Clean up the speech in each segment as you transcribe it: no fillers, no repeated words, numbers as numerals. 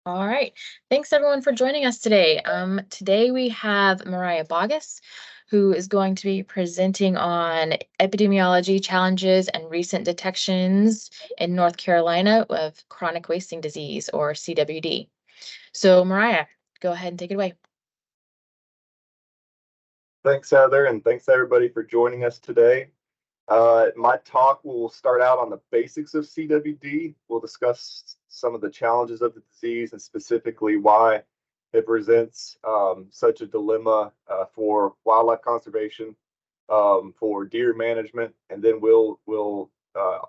All right. Thanks everyone for joining us today. Today we have Mariah Bogus, who is going to be presenting on epidemiology challenges and recent detections in North Carolina of chronic wasting disease, or CWD. So Mariah, go ahead and take it away. Thanks, Heather, and thanks everybody for joining us today. My talk will start out on the basics of CWD. We'll discuss some of the challenges of the disease and specifically why it presents such a dilemma for wildlife conservation, for deer management, and then we'll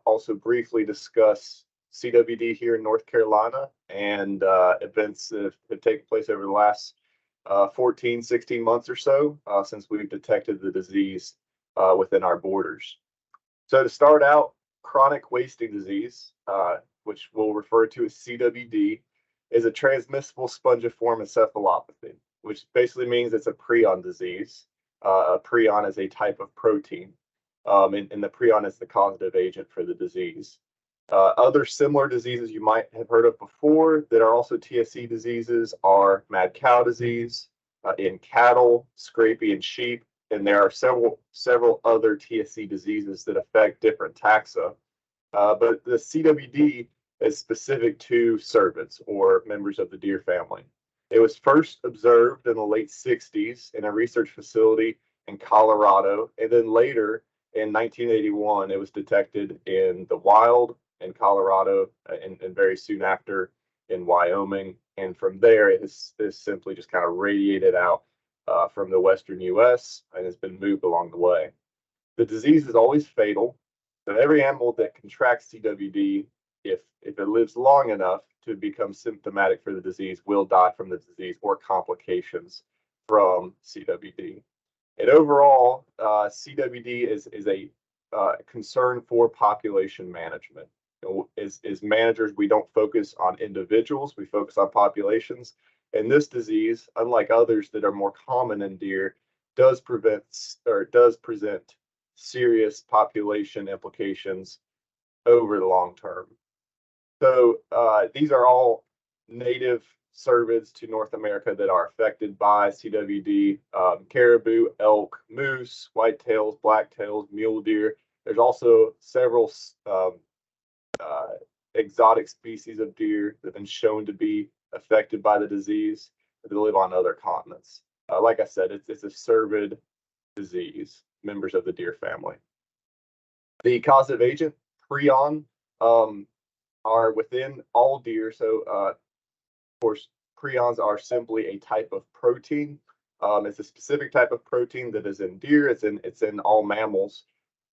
also briefly discuss CWD here in North Carolina and events that have taken place over the last 14, 16 months or so since we've detected the disease within our borders. So to start out, chronic wasting disease, which we'll refer to as CWD, is a transmissible spongiform encephalopathy, which basically means it's a prion disease. A prion is a type of protein, and the prion is the causative agent for the disease. Other similar diseases you might have heard of before that are also TSC diseases are mad cow disease in cattle, scrapie in sheep, and there are several other TSC diseases that affect different taxa. But the CWD is specific to cervids or members of the deer family. It was first observed in the late 60s in a research facility in Colorado, and then later in 1981, it was detected in the wild in Colorado, and very soon after in Wyoming. And from there, it has simply just kind of radiated out from the western U.S. and has been moved along the way. The disease is always fatal. So every animal that contracts CWD, if it lives long enough to become symptomatic for the disease, will die from the disease or complications from CWD. And overall, CWD is a concern for population management. As managers, we don't focus on individuals, we focus on populations. And this disease, unlike others that are more common in deer, does present serious population implications over the long term. So these are all native cervids to North America that are affected by CWD: caribou, elk, moose, whitetails, blacktails, mule deer. There's also several exotic species of deer that have been shown to be affected by the disease that live on other continents. Like I said, it's a cervid disease, members of the deer family. The causative agent, prion, are within all deer. So, of course, prions are simply a type of protein. It's a specific type of protein that is in deer. It's in all mammals.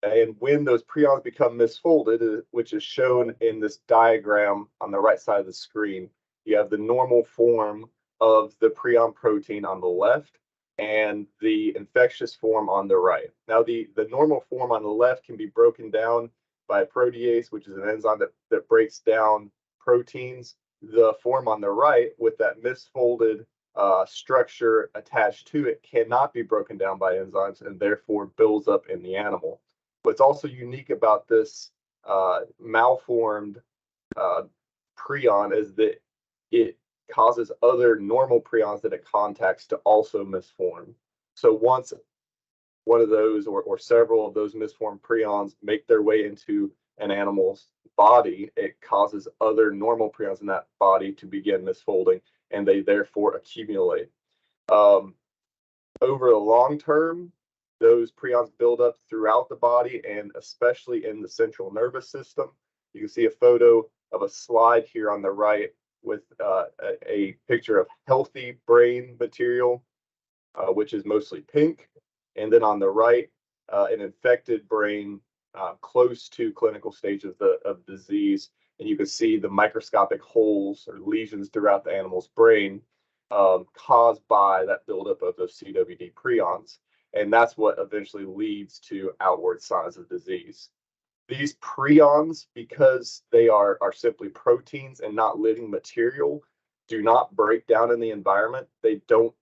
And when those prions become misfolded, which is shown in this diagram on the right side of the screen, you have the normal form of the prion protein on the left and the infectious form on the right. Now, the normal form on the left can be broken down by a protease, which is an enzyme that breaks down proteins. The form on the right, with that misfolded structure attached to it, cannot be broken down by enzymes and therefore builds up in the animal. What's also unique about this malformed prion is that it causes other normal prions that it contacts to also misform. So once one of those or several of those misformed prions make their way into an animal's body, it causes other normal prions in that body to begin misfolding, and they therefore accumulate. Over the long term, those prions build up throughout the body and especially in the central nervous system. You can see a photo of a slide here on the right with a picture of healthy brain material, which is mostly pink. And then on the right, an infected brain close to clinical stage of the disease. And you can see the microscopic holes or lesions throughout the animal's brain caused by that buildup of those CWD prions. And that's what eventually leads to outward signs of disease. These prions, because they are simply proteins and not living material, do not break down in the environment. They don't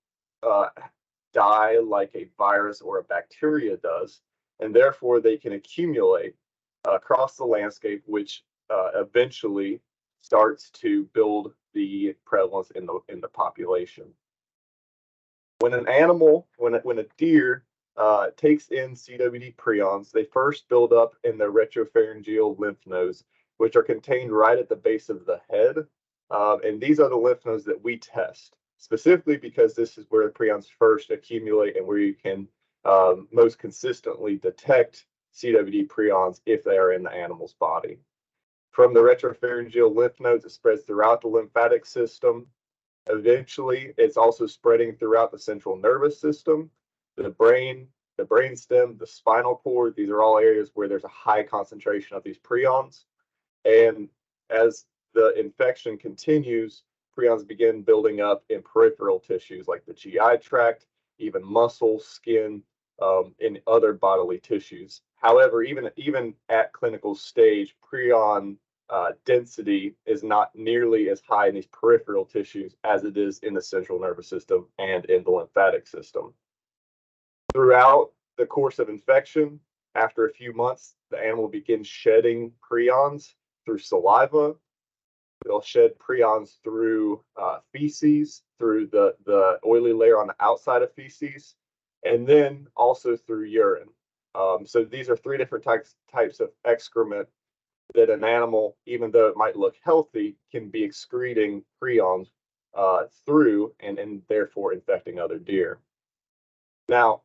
die like a virus or a bacteria does, and therefore they can accumulate across the landscape, which eventually starts to build the prevalence in the population. When an animal, when a deer takes in CWD prions, they first build up in the retropharyngeal lymph nodes, which are contained right at the base of the head. And these are the lymph nodes that we test, specifically because this is where the prions first accumulate and where you can most consistently detect CWD prions if they are in the animal's body. From the retropharyngeal lymph nodes, it spreads throughout the lymphatic system. Eventually, it's also spreading throughout the central nervous system, the brain, the brainstem, the spinal cord. These are all areas where there's a high concentration of these prions. And as the infection continues, prions begin building up in peripheral tissues like the GI tract, even muscle, skin, and other bodily tissues. However, even at clinical stage, prion density is not nearly as high in these peripheral tissues as it is in the central nervous system and in the lymphatic system. Throughout the course of infection, after a few months, the animal begins shedding prions through saliva. They'll shed prions through feces, through the oily layer on the outside of feces, and then also through urine. So these are three different types of excrement that an animal, even though it might look healthy, can be excreting prions through and therefore infecting other deer. Now,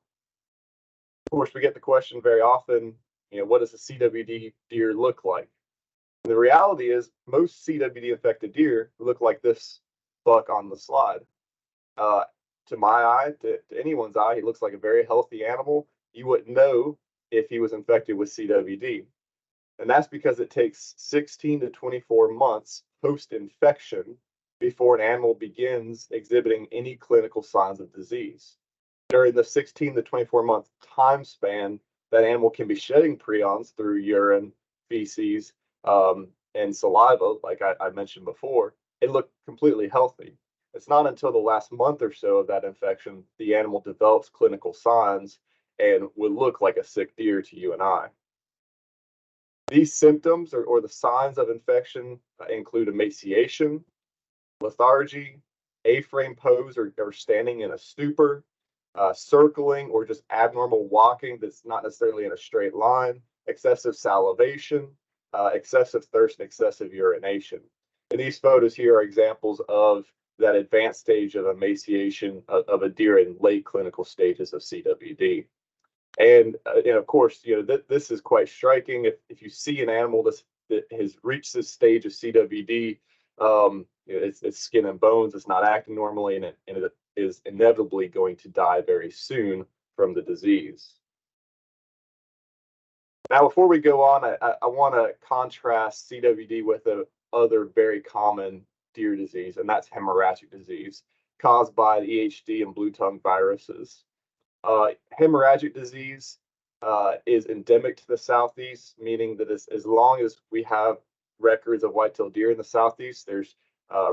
of course, we get the question very often, what does a CWD deer look like? And the reality is most CWD infected deer look like this buck on the slide. To my eye, to anyone's eye, he looks like a very healthy animal. You wouldn't know if he was infected with CWD. And that's because it takes 16 to 24 months post-infection before an animal begins exhibiting any clinical signs of disease. During the 16 to 24-month time span, that animal can be shedding prions through urine, feces, and saliva, like I mentioned before, and look completely healthy. It's not until the last month or so of that infection the animal develops clinical signs and would look like a sick deer to you and I. These symptoms or the signs of infection include emaciation, lethargy, A-frame pose or standing in a stupor, circling or just abnormal walking that's not necessarily in a straight line, excessive salivation, excessive thirst, and excessive urination. And these photos here are examples of that advanced stage of emaciation of a deer in late clinical stages of CWD. And of course, this is quite striking. If you see an animal that has reached this stage of CWD, it's skin and bones, it's not acting normally, and it is inevitably going to die very soon from the disease. Now, before we go on, I want to contrast CWD with other very common deer disease, and that's hemorrhagic disease caused by the EHD and blue tongue viruses. Hemorrhagic disease is endemic to the Southeast, meaning that as long as we have records of white-tailed deer in the Southeast, there's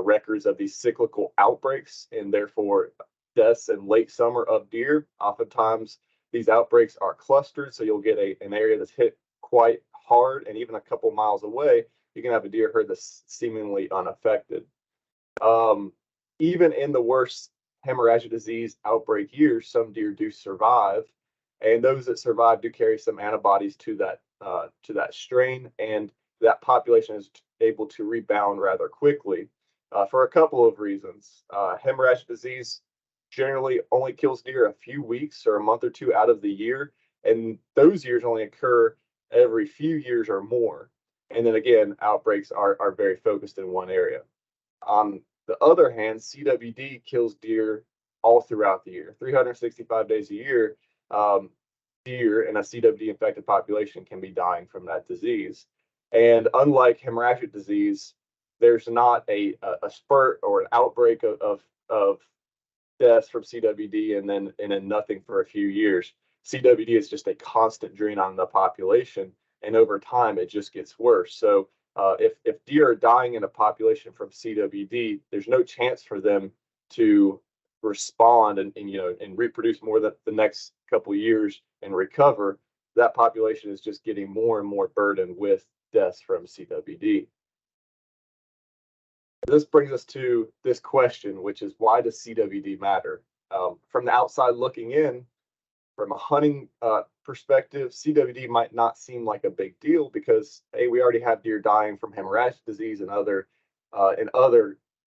records of these cyclical outbreaks and therefore deaths in late summer of deer. Oftentimes, these outbreaks are clustered, so you'll get an area that's hit quite hard, and even a couple miles away, you can have a deer herd that's seemingly unaffected. Even in the worst hemorrhagic disease outbreak years, some deer do survive, and those that survive do carry some antibodies to that strain, and that population is able to rebound rather quickly for a couple of reasons. Hemorrhagic disease generally only kills deer a few weeks or a month or two out of the year, and those years only occur every few years or more. And then again, outbreaks are very focused in one area. On the other hand, CWD kills deer all throughout the year. 365 days a year, deer in a CWD infected population can be dying from that disease. And unlike hemorrhagic disease, there's not a spurt or an outbreak of deaths from CWD and then nothing for a few years. CWD is just a constant drain on the population, and over time it just gets worse. So if deer are dying in a population from CWD, there's no chance for them to respond and reproduce more than the next couple of years and recover. That population is just getting more and more burdened with deaths from CWD. This brings us to this question, which is why does CWD matter? From the outside looking in, from a hunting perspective, CWD might not seem like a big deal because hey, we already have deer dying from hemorrhagic disease and other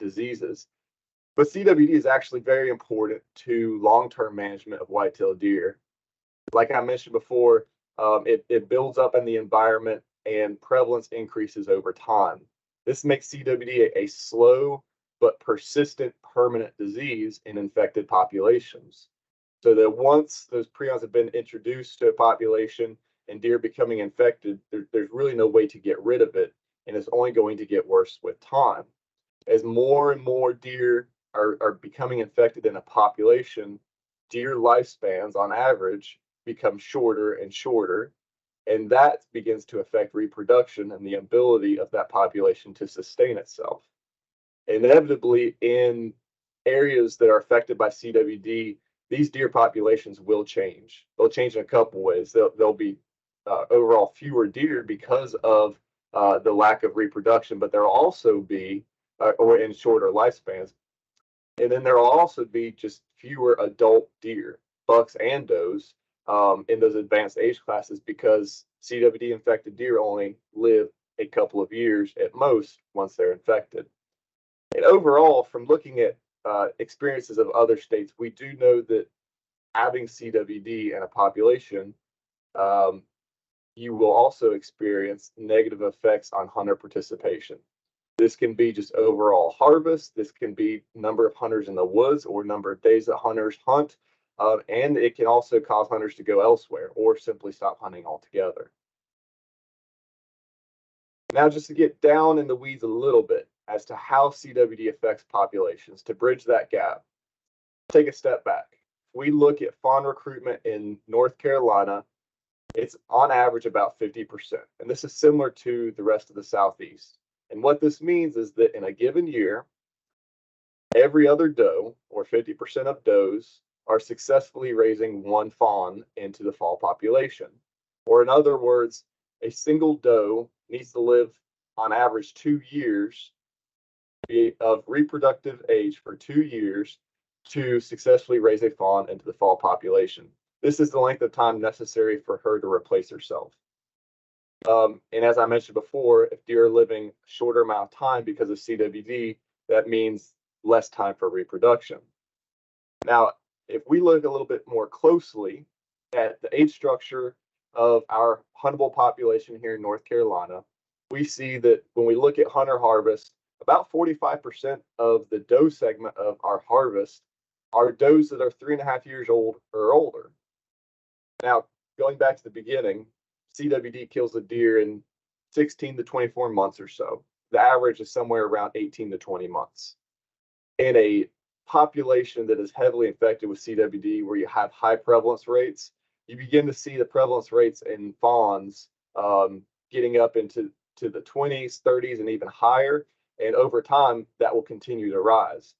diseases. But CWD is actually very important to long-term management of white-tailed deer. Like I mentioned before, it builds up in the environment and prevalence increases over time. This makes CWD a slow but persistent permanent disease in infected populations. So that once those prions have been introduced to a population and deer becoming infected, there's really no way to get rid of it, and it's only going to get worse with time. As more and more deer are becoming infected in a population, deer lifespans on average become shorter and shorter, and that begins to affect reproduction and the ability of that population to sustain itself. Inevitably, in areas that are affected by CWD, these deer populations will change. They'll change in a couple ways. There'll be overall fewer deer because of the lack of reproduction, but there'll also be, or in shorter lifespans, and then there'll also be just fewer adult deer, bucks and does, in those advanced age classes because CWD infected deer only live a couple of years at most once they're infected. And overall, from looking at experiences of other states, we do know that having CWD in a population, you will also experience negative effects on hunter participation. This can be just overall harvest. This can be number of hunters in the woods or number of days that hunters hunt. And it can also cause hunters to go elsewhere or simply stop hunting altogether. Now, just to get down in the weeds a little bit as to how CWD affects populations, to bridge that gap, take a step back. We look at fawn recruitment in North Carolina, it's on average about 50%. And this is similar to the rest of the Southeast. And what this means is that in a given year, every other doe, or 50% of does, are successfully raising one fawn into the fall population. Or in other words, a single doe needs to live on average 2 years of reproductive age for 2 years to successfully raise a fawn into the fall population. This is the length of time necessary for her to replace herself. And as I mentioned before, if deer are living a shorter amount of time because of CWD, that means less time for reproduction. Now, if we look a little bit more closely at the age structure of our huntable population here in North Carolina, we see that when we look at hunter harvest, about 45% of the doe segment of our harvest are does that are 3.5 years old or older. Now, going back to the beginning, CWD kills a deer in 16 to 24 months or so. The average is somewhere around 18 to 20 months. In a population that is heavily infected with CWD, where you have high prevalence rates, you begin to see the prevalence rates in fawns getting up into the 20s, 30s, and even higher. And over time, that will continue to rise.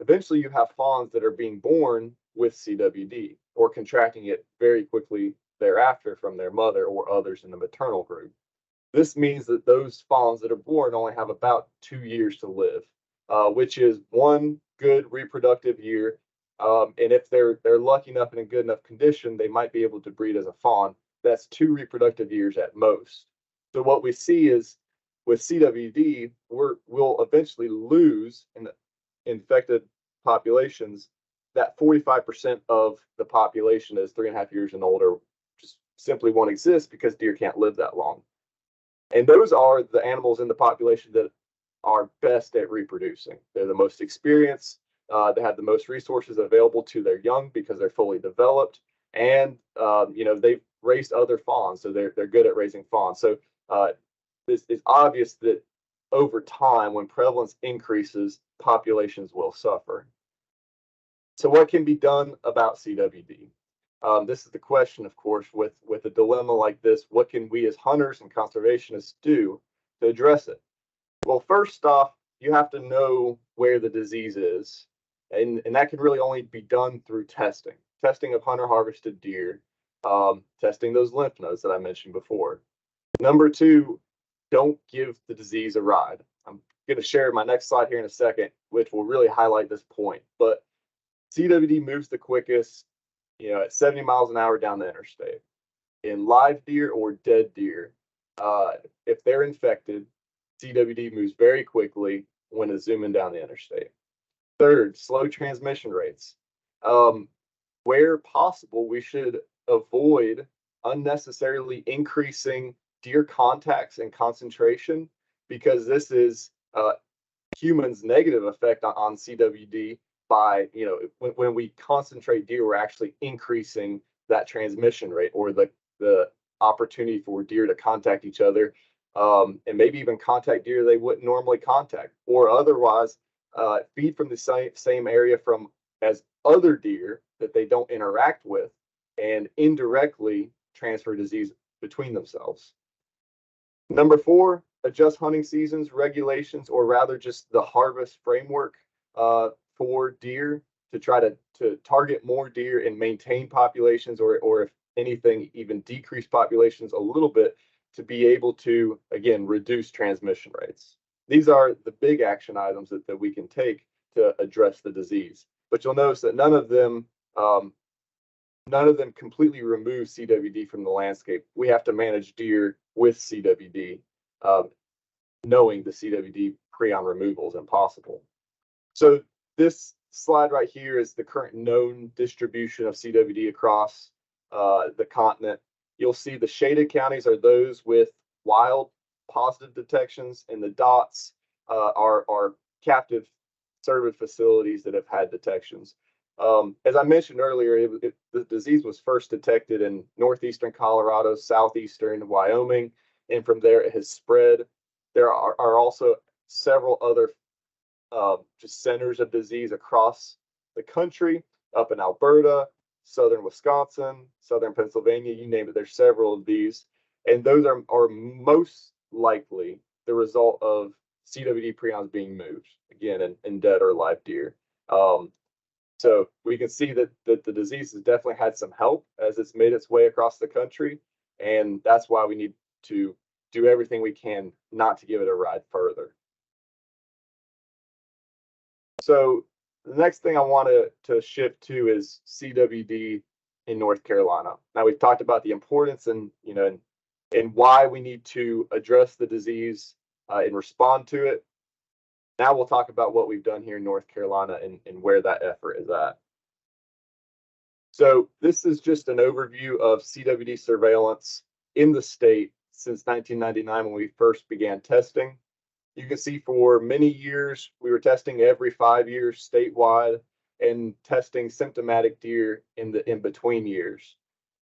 Eventually, you have fawns that are being born with CWD or contracting it very quickly thereafter from their mother or others in the maternal group. This means that those fawns that are born only have about 2 years to live, which is one good reproductive year. And if they're lucky enough and in good enough condition, they might be able to breed as a fawn. That's 2 reproductive years at most. So what we see is with CWD, we'll eventually lose in the infected populations that 45% of the population is 3.5 years and older just simply won't exist because deer can't live that long. And those are the animals in the population that are best at reproducing. They're the most experienced. They have the most resources available to their young because they're fully developed, and they've raised other fawns, so they're good at raising fawns. So this is obvious that over time, when prevalence increases, populations will suffer. So what can be done about CWD? This is the question, of course, with a dilemma like this. What can we as hunters and conservationists do to address it? Well, first off, you have to know where the disease is. And that can really only be done through testing of hunter harvested deer, testing those lymph nodes that I mentioned before. Number two, don't give the disease a ride. going to share my next slide here in a second, which will really highlight this point. But CWD moves the quickest, at 70 miles an hour down the interstate. In live deer or dead deer, if they're infected, CWD moves very quickly when it's zooming down the interstate. Third, slow transmission rates. Where possible, we should avoid unnecessarily increasing deer contacts and concentration, because this is humans' negative effect on CWD by, when we concentrate deer, we're actually increasing that transmission rate, or the opportunity for deer to contact each other, and maybe even contact deer they wouldn't normally contact, or otherwise feed from the same area from as other deer that they don't interact with, and indirectly transfer disease between themselves. Number 4, adjust hunting seasons, regulations, or rather just the harvest framework for deer to try to target more deer and maintain populations, or if anything, even decrease populations a little bit, to be able to, again, reduce transmission rates. These are the big action items that we can take to address the disease. But you'll notice that none of them completely remove CWD from the landscape. We have to manage deer with CWD, knowing the CWD prion removal is impossible. So this slide right here is the current known distribution of CWD across the continent. You'll see the shaded counties are those with wild positive detections, and the dots are captive service facilities that have had detections. As I mentioned earlier, the disease was first detected in northeastern Colorado, southeastern Wyoming, and from there it has spread. There are also several other just centers of disease across the country, up in Alberta, southern Wisconsin, southern Pennsylvania, you name it. There's several of these, and those are most likely the result of CWD prions being moved, again, in dead or live deer. So we can see that the disease has definitely had some help as it's made its way across the country, and that's why we need to do everything we can not to give it a ride further. So the next thing I want to shift to is CWD in North Carolina. Now, we've talked about the importance and why we need to address the disease and respond to it. Now we'll talk about what we've done here in North Carolina and where that effort is at. So this is just an overview of CWD surveillance in the state since 1999, when we first began testing. You can see for many years, we were testing every 5 years statewide and testing symptomatic deer in between years.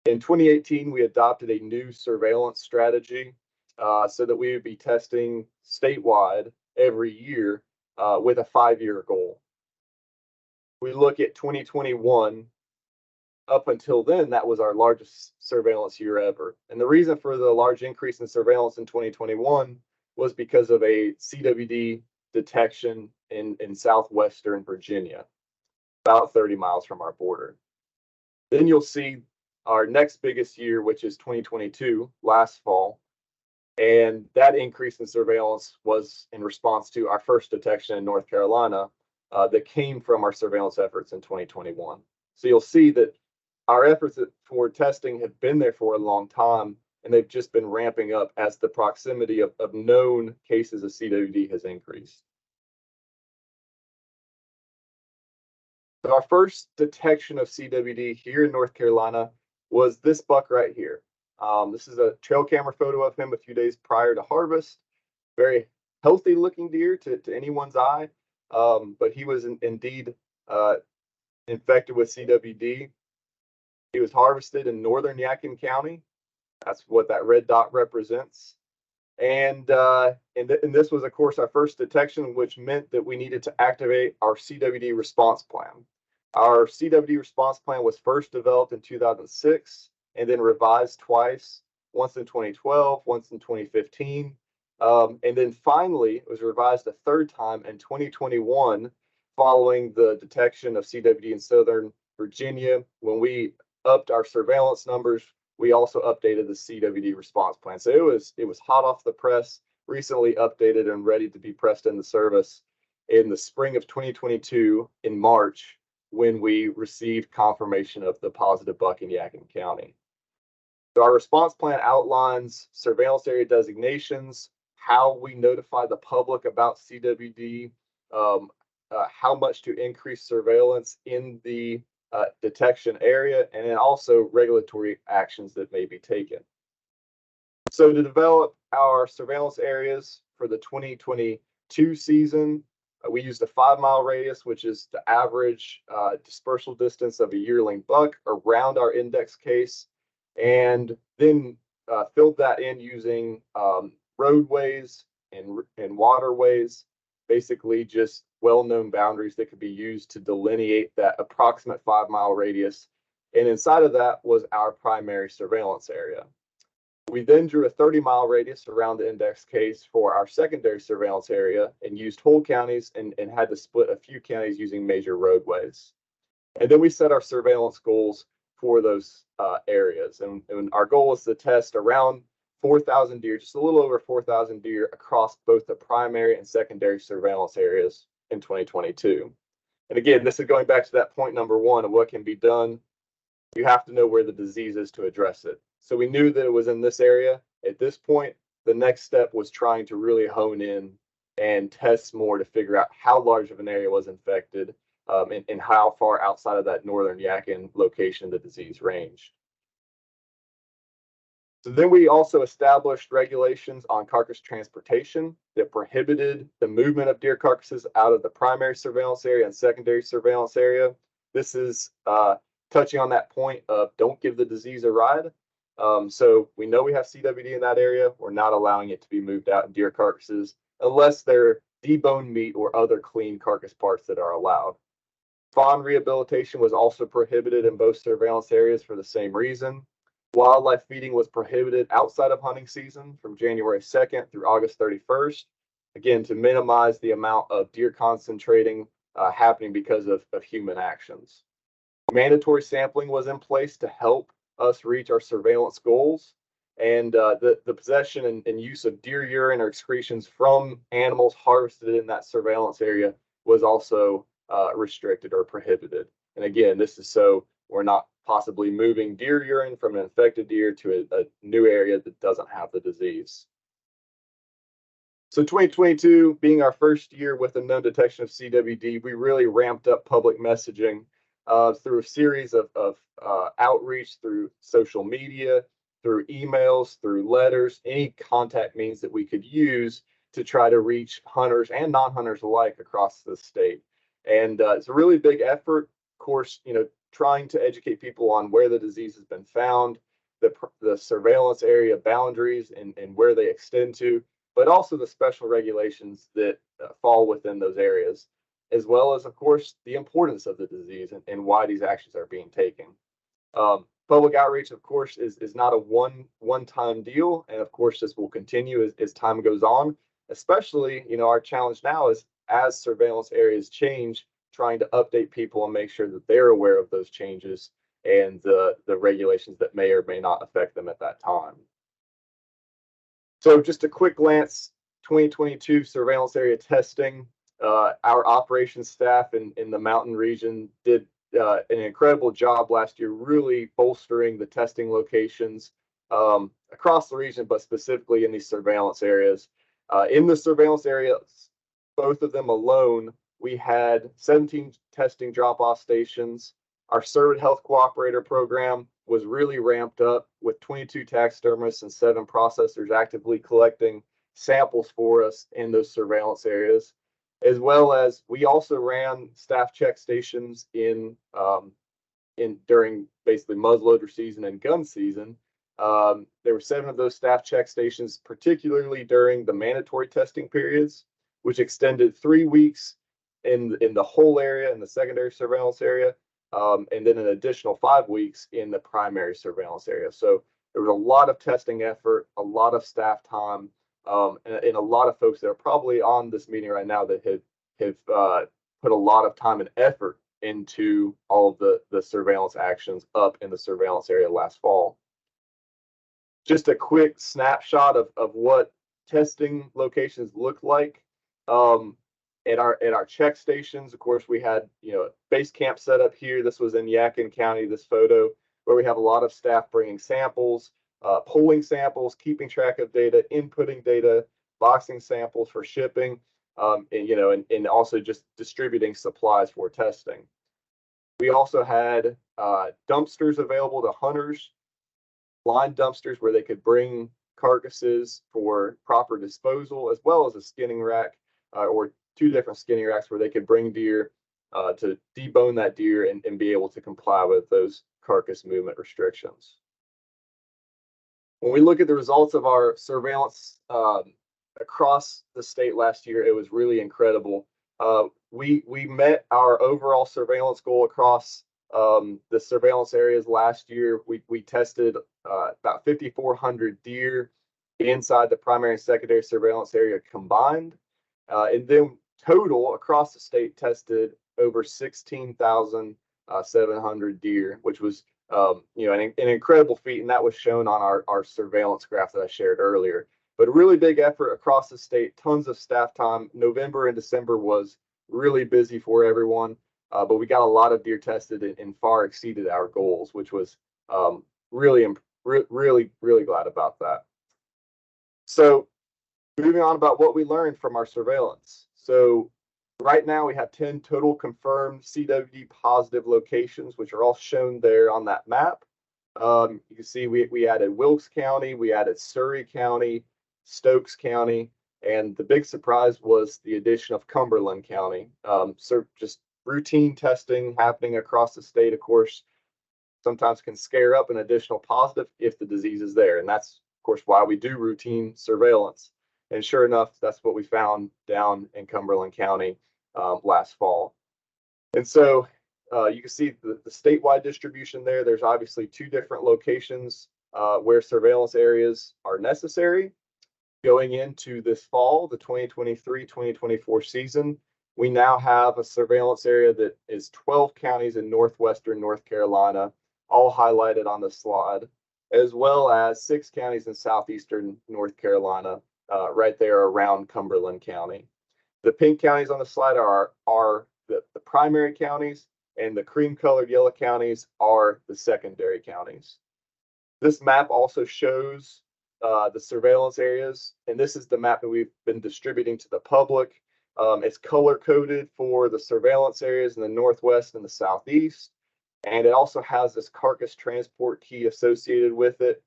In 2018, we adopted a new surveillance strategy so that we would be testing statewide every year with a 5-year goal. We look at 2021, up until then, that was our largest surveillance year ever. And the reason for the large increase in surveillance in 2021 was because of a CWD detection in southwestern Virginia, about 30 miles from our border. Then you'll see our next biggest year, which is 2022, last fall. And that increase in surveillance was in response to our first detection in North Carolina that came from our surveillance efforts in 2021. So you'll see that our efforts for testing have been there for a long time, and they've just been ramping up as the proximity of known cases of CWD has increased. So our first detection of CWD here in North Carolina was this buck right here. This is a trail camera photo of him a few days prior to harvest. Very healthy looking deer to anyone's eye, but he was indeed infected with CWD. He was harvested in northern Yadkin County. That's what that red dot represents. And this was, of course, our first detection, which meant that we needed to activate our CWD response plan. Our CWD response plan was first developed in 2006 and then revised twice, once in 2012, once in 2015. And then finally, it was revised a third time in 2021 following the detection of CWD in Southern Virginia. When we upped our surveillance numbers, we also updated the CWD response plan. So it was hot off the press, recently updated and ready to be pressed into service in the spring of 2022 in March, when we received confirmation of the positive buck in Yadkin County. So our response plan outlines surveillance area designations, how we notify the public about CWD, how much to increase surveillance in the detection area, and then also regulatory actions that may be taken. So to develop our surveillance areas for the 2022 season, we used a 5-mile radius, which is the average dispersal distance of a yearling buck around our index case, and then filled that in using roadways and waterways, basically just well-known boundaries that could be used to delineate that approximate 5-mile radius. And inside of that was our primary surveillance area. We then drew a 30-mile radius around the index case for our secondary surveillance area and used whole counties and had to split a few counties using major roadways. And then we set our surveillance goals for those areas. And our goal was to test around 4,000 deer, just a little over 4,000 deer across both the primary and secondary surveillance areas in 2022. And again, this is going back to that point number one of what can be done. You have to know where the disease is to address it. So we knew that it was in this area. At this point, the next step was trying to really hone in and test more to figure out how large of an area was infected, and how far outside of that northern Yadkin location the disease ranged. So then we also established regulations on carcass transportation that prohibited the movement of deer carcasses out of the primary surveillance area and secondary surveillance area. This is touching on that point of don't give the disease a ride. So we know we have CWD in that area. We're not allowing it to be moved out in deer carcasses unless they're deboned meat or other clean carcass parts that are allowed. Fawn rehabilitation was also prohibited in both surveillance areas for the same reason. Wildlife feeding was prohibited outside of hunting season from January 2nd through August 31st, again, to minimize the amount of deer concentrating happening because of human actions. Mandatory sampling was in place to help us reach our surveillance goals, and the possession and use of deer urine or excretions from animals harvested in that surveillance area was also restricted or prohibited. And again, this is so we're not possibly moving deer urine from an infected deer to a new area that doesn't have the disease. So 2022 being our first year with a known detection of CWD, we really ramped up public messaging through a series of outreach through social media, through emails, through letters, any contact means that we could use to try to reach hunters and non-hunters alike across the state. And it's a really big effort. Of course, trying to educate people on where the disease has been found, the surveillance area boundaries and where they extend to, but also the special regulations that fall within those areas, as well as, of course, the importance of the disease and why these actions are being taken. Public outreach, of course, is not a one-time deal. And of course, this will continue as time goes on, especially, our challenge now is as surveillance areas change, trying to update people and make sure that they're aware of those changes and the regulations that may or may not affect them at that time. So just a quick glance, 2022 surveillance area testing. Our operations staff in the mountain region did an incredible job last year, really bolstering the testing locations across the region, but specifically in these surveillance areas. In the surveillance areas, both of them alone, we had 17 testing drop-off stations. Our Cervid Health Cooperator program was really ramped up with 22 taxidermists and 7 processors actively collecting samples for us in those surveillance areas, as well as we also ran staff check stations during basically muzzleloader season and gun season. There were 7 of those staff check stations, particularly during the mandatory testing periods, which extended 3 weeks in the whole area, in the secondary surveillance area, and then an additional 5 weeks in the primary surveillance area. So there was a lot of testing effort, a lot of staff time, and a lot of folks that are probably on this meeting right now that have put a lot of time and effort into all of the surveillance actions up in the surveillance area last fall. Just a quick snapshot of what testing locations look like. At our check stations, of course, we had base camp set up here. This was in Yadkin County, this photo, where we have a lot of staff bringing samples, pulling samples, keeping track of data, inputting data, boxing samples for shipping, and also just distributing supplies for testing. We also had dumpsters available to hunters, blind dumpsters where they could bring carcasses for proper disposal, as well as a skinning rack or 2 different skinning racks where they could bring deer to debone that deer and be able to comply with those carcass movement restrictions. When we look at the results of our surveillance across the state last year, it was really incredible. We met our overall surveillance goal across the surveillance areas last year. We tested about 5,400 deer inside the primary and secondary surveillance area combined. And then total across the state tested over 16,700 deer, which was an incredible feat. And that was shown on our surveillance graph that I shared earlier. But a really big effort across the state, tons of staff time. November and December was really busy for everyone, but we got a lot of deer tested and far exceeded our goals, which was really glad about that. So moving on about what we learned from our surveillance. So right now we have 10 total confirmed CWD positive locations, which are all shown there on that map. You can see we added Wilkes County, we added Surry County, Stokes County, and the big surprise was the addition of Cumberland County. So just routine testing happening across the state, of course, sometimes can scare up an additional positive if the disease is there. And that's, of course, why we do routine surveillance. And sure enough, that's what we found down in Cumberland County last fall. And so you can see the statewide distribution there. There's obviously 2 different locations where surveillance areas are necessary. Going into this fall, the 2023-2024 season, we now have a surveillance area that is 12 counties in northwestern North Carolina, all highlighted on the slide, as well as 6 counties in southeastern North Carolina, right there around Cumberland County. The pink counties on the slide are the primary counties, and the cream-colored yellow counties are the secondary counties. This map also shows the surveillance areas, and this is the map that we've been distributing to the public. It's color-coded for the surveillance areas in the northwest and the southeast, and it also has this carcass transport key associated with it.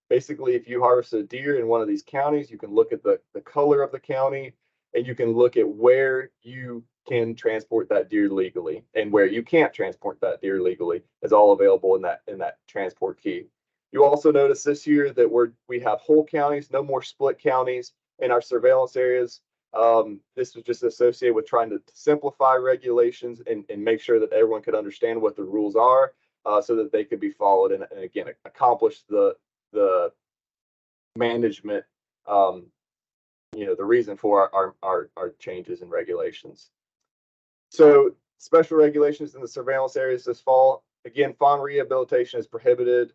Basically, if you harvest a deer in one of these counties, you can look at the color of the county, and you can look at where you can transport that deer legally and where you can't transport that deer legally. Is all available in that transport key. You also notice this year that we have whole counties, no more split counties in our surveillance areas. This was just associated with trying to simplify regulations and make sure that everyone could understand what the rules are, so that they could be followed and again accomplish the management, the reason for our changes in regulations. So special regulations in the surveillance areas this fall. Again, fawn rehabilitation is prohibited.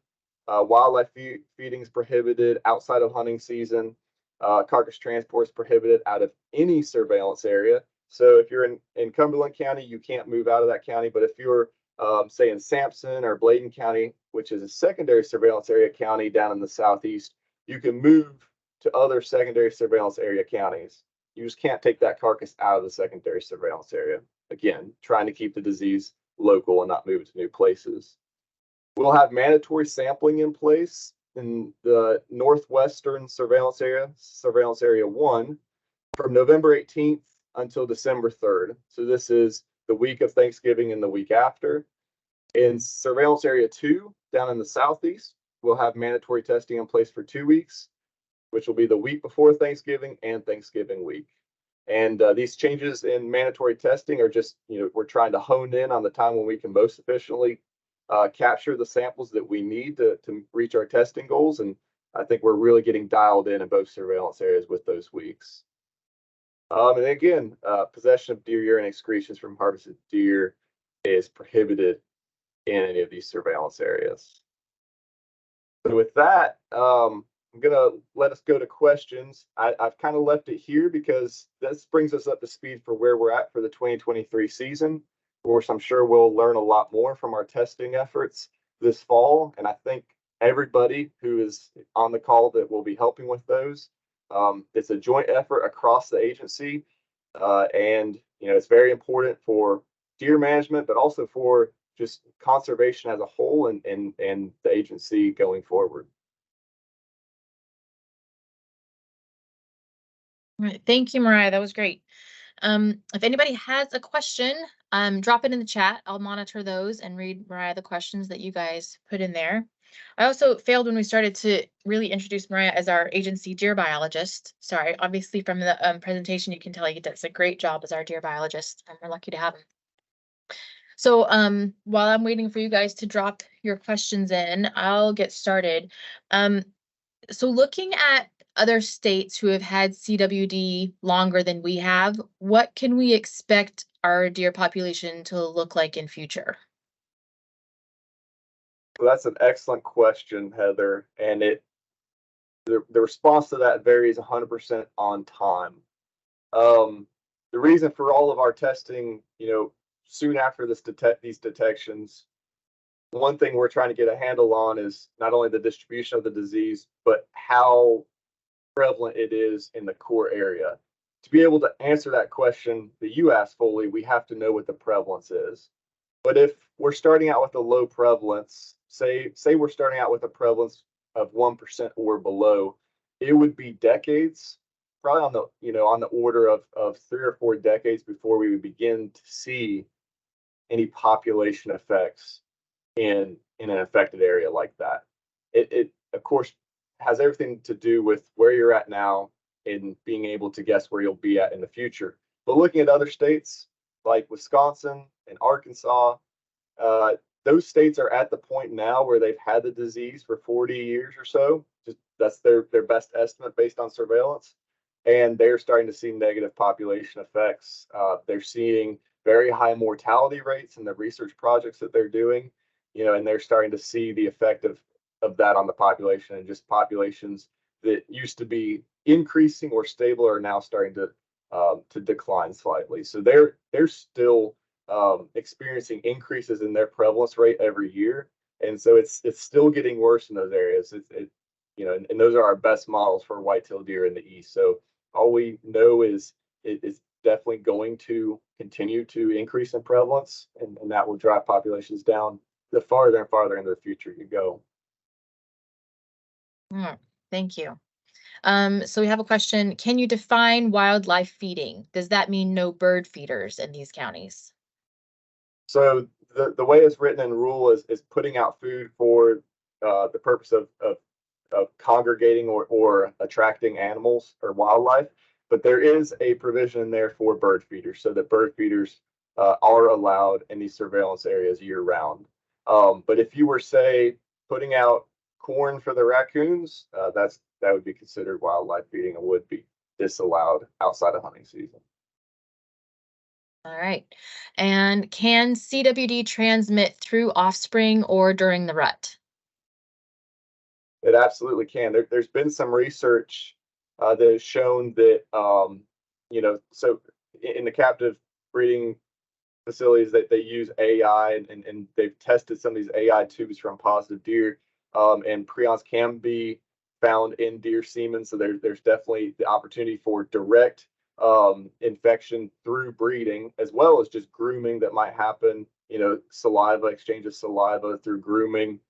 Wildlife feeding is prohibited outside of hunting season. Carcass transport is prohibited out of any surveillance area. So if you're in Cumberland County, you can't move out of that county. But if you're, say, in Sampson or Bladen County, which is a secondary surveillance area county down in the southeast, you can move to other secondary surveillance area counties. You just can't take that carcass out of the secondary surveillance area. Again, trying to keep the disease local and not move it to new places. We'll have mandatory sampling in place in the northwestern surveillance area 1, from November 18th until December 3rd. So this is the week of Thanksgiving and the week after. In surveillance area 2, down in the southeast, we'll have mandatory testing in place for 2 weeks, which will be the week before Thanksgiving and Thanksgiving week. And these changes in mandatory testing are just, we're trying to hone in on the time when we can most efficiently capture the samples that we need to reach our testing goals. And I think we're really getting dialed in both surveillance areas with those weeks. And again, possession of deer urine excretions from harvested deer is prohibited in any of these surveillance areas. So with that, I'm going to let us go to questions. I've kind of left it here because this brings us up to speed for where we're at for the 2023 season. Of course, I'm sure we'll learn a lot more from our testing efforts this fall. And I think everybody who is on the call that will be helping with those, it's a joint effort across the agency. And, it's very important for deer management, but also for just conservation as a whole and the agency going forward. All right. Thank you, Mariah. That was great. If anybody has a question, drop it in the chat. I'll monitor those and read, Mariah, the questions that you guys put in there. I also failed when we started to really introduce Mariah as our agency deer biologist. Sorry, obviously from the presentation, you can tell he does a great job as our deer biologist, and we're lucky to have him. So while I'm waiting for you guys to drop your questions in, I'll get started. So looking at other states who have had CWD longer than we have, what can we expect our deer population to look like in future? Well, that's an excellent question, Heather. And the response to that varies 100% on time. The reason for all of our testing, soon after these detections, one thing we're trying to get a handle on is not only the distribution of the disease, but how prevalent it is in the core area. To be able to answer that question that you asked fully, we have to know what the prevalence is. But if we're starting out with a low prevalence, say we're starting out with a prevalence of 1% or below, it would be decades, probably on the order of 3 or 4 decades before we would begin to see any population effects in an affected area like that. It of course has everything to do with where you're at now and being able to guess where you'll be at in the future. But looking at other states like Wisconsin and Arkansas, those states are at the point now where they've had the disease for 40 years or so. Just that's their best estimate based on surveillance, and they're starting to see negative population effects. They're seeing very high mortality rates in the research projects that they're doing, and they're starting to see the effect of that on the population, and just populations that used to be increasing or stable are now starting to decline slightly. So they're still experiencing increases in their prevalence rate every year, and so it's still getting worse in those areas. And those are our best models for white-tailed deer in the east. So all we know is it's definitely going to continue to increase in prevalence, and that will drive populations down the farther and farther into the future you go. Thank you. So we have a question. Can you define wildlife feeding? Does that mean no bird feeders in these counties? So the way it's written in rule is putting out food for the purpose of congregating or attracting animals or wildlife. But there is a provision in there for bird feeders, so that bird feeders are allowed in these surveillance areas year round. But if you were, say, putting out corn for the raccoons, that would be considered wildlife feeding and would be disallowed outside of hunting season. All right. And can CWD transmit through offspring or during the rut? It absolutely can. There's been some research that has shown that, so in the captive breeding facilities that they use AI, and they've tested some of these AI tubes from positive deer, and prions can be found in deer semen. So there's definitely the opportunity for direct infection through breeding, as well as just grooming that might happen, saliva, exchange of saliva through grooming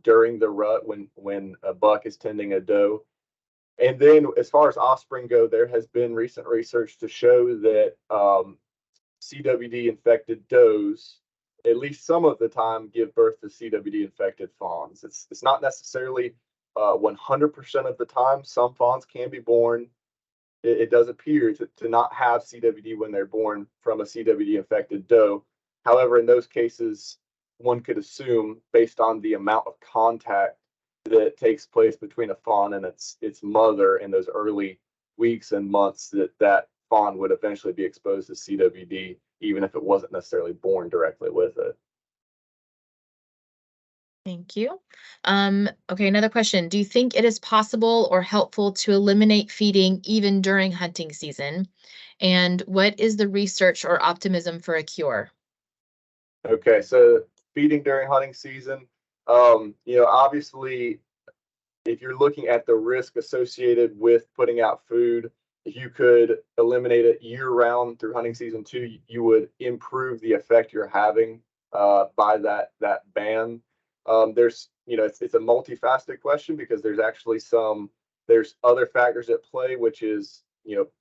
during the rut when a buck is tending a doe. And then as far as offspring go, there has been recent research to show that CWD infected does, at least some of the time, give birth to CWD infected fawns. It's not necessarily 100% of the time. Some fawns can be born. It does appear to not have CWD when they're born from a CWD infected doe. However, in those cases, one could assume, based on the amount of contact that takes place between a fawn and its mother in those early weeks and months, that fawn would eventually be exposed to CWD, even if it wasn't necessarily born directly with it. Thank you. Okay, another question. Do you think it is possible or helpful to eliminate feeding even during hunting season? And what is the research or optimism for a cure? Okay, so feeding during hunting season, obviously, if you're looking at the risk associated with putting out food, if you could eliminate it year round through hunting season two, you would improve the effect you're having by that ban. It's a multifaceted question because there's other factors at play, which is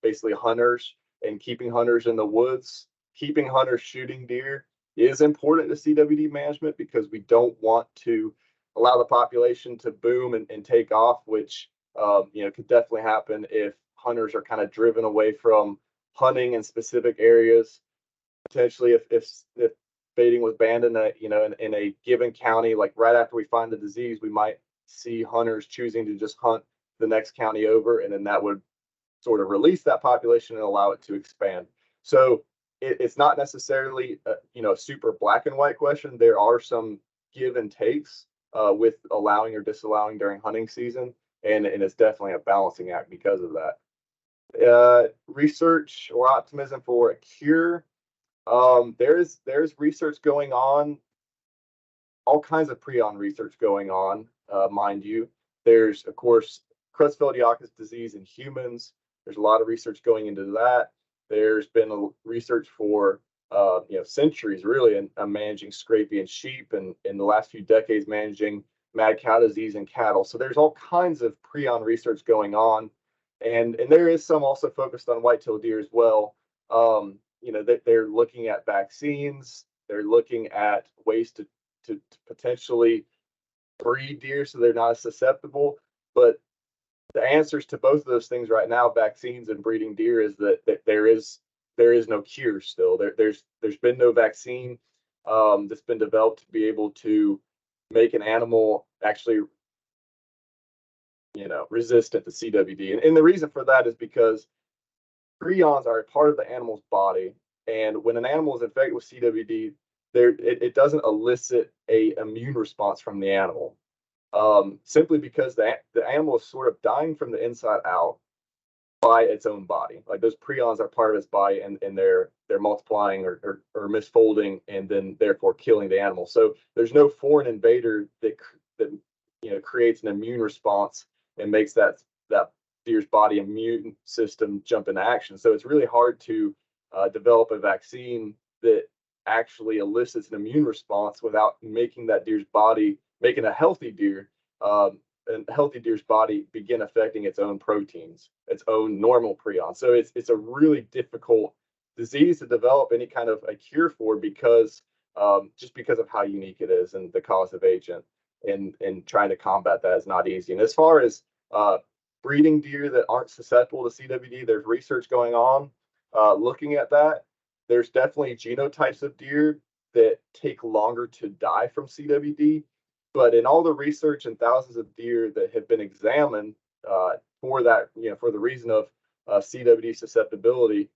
basically hunters and keeping hunters in the woods, keeping hunters shooting deer is important to CWD management because we don't want to allow the population to boom and take off, which could definitely happen if hunters are kind of driven away from hunting in specific areas. Potentially, if baiting was banned in a given county, like right after we find the disease, we might see hunters choosing to just hunt the next county over, and then that would sort of release that population and allow it to expand. So it's not necessarily a super black and white question. There are some give and takes with allowing or disallowing during hunting season, and it's definitely a balancing act because of that. Research or optimism for a cure. There's research going on, all kinds of prion research going on, mind you. There's of course Creutzfeldt-Jakob disease in humans. There's a lot of research going into that. There's been research for centuries really in managing scrapie sheep, and in the last few decades managing mad cow disease in cattle. So there's all kinds of prion research going on, and there is some also focused on white-tailed deer as well. They're looking at vaccines. They're looking at ways to potentially breed deer so they're not as susceptible. But the answers to both of those things right now, vaccines and breeding deer, is that there is no cure still. There's been no vaccine that's been developed to be able to make an animal actually resistant to CWD. And the reason for that is because prions are a part of the animal's body, and when an animal is infected with CWD, it doesn't elicit a immune response from the animal, simply because the animal is sort of dying from the inside out by its own body. Like those prions are part of its body, and they're multiplying or misfolding, and then therefore killing the animal. So there's no foreign invader that creates an immune response and makes that deer's body immune system jump into action. So it's really hard to develop a vaccine that actually elicits an immune response without making a healthy deer, and a healthy deer's body begin affecting its own proteins, its own normal prion. So it's a really difficult disease to develop any kind of a cure for because just because of how unique it is and the causative agent, and trying to combat that is not easy. And as far as breeding deer that aren't susceptible to CWD, there's research going on looking at that. There's definitely genotypes of deer that take longer to die from CWD, but in all the research and thousands of deer that have been examined for that, for the reason of CWD susceptibility,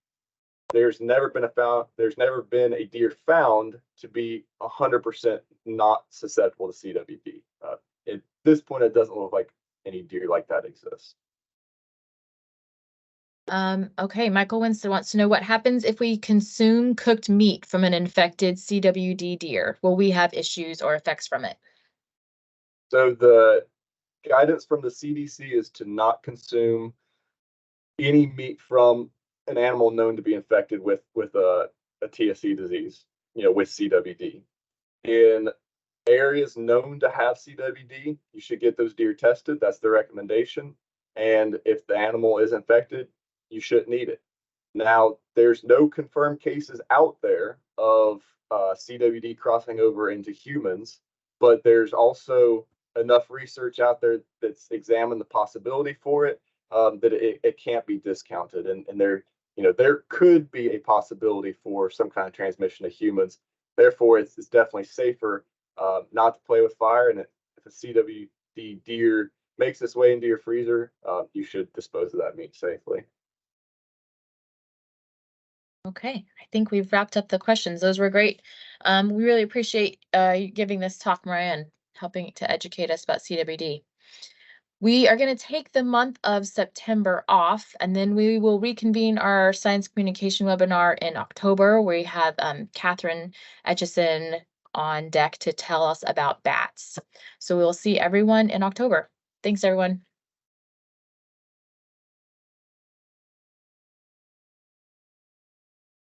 there's never been a deer found to be 100% not susceptible to CWD. At this point, it doesn't look like any deer like that exists. Okay, Michael Winston wants to know what happens if we consume cooked meat from an infected CWD deer. Will we have issues or effects from it? So the guidance from the CDC is to not consume any meat from an animal known to be infected with a TSC disease, with CWD. In areas known to have CWD, you should get those deer tested. That's the recommendation. And if the animal is infected, you shouldn't eat it. Now, there's no confirmed cases out there of CWD crossing over into humans, but there's also enough research out there that's examined the possibility for it, that it can't be discounted. And there could be a possibility for some kind of transmission to humans. Therefore, it's definitely safer not to play with fire. And if a CWD deer makes its way into your freezer, you should dispose of that meat safely. Okay, I think we've wrapped up the questions. Those were great. We really appreciate you giving this talk, Mariah, and helping to educate us about CWD. We are going to take the month of September off, and then we will reconvene our science communication webinar in October, where we have Catherine Etchison on deck to tell us about bats. So we'll see everyone in October. Thanks, everyone.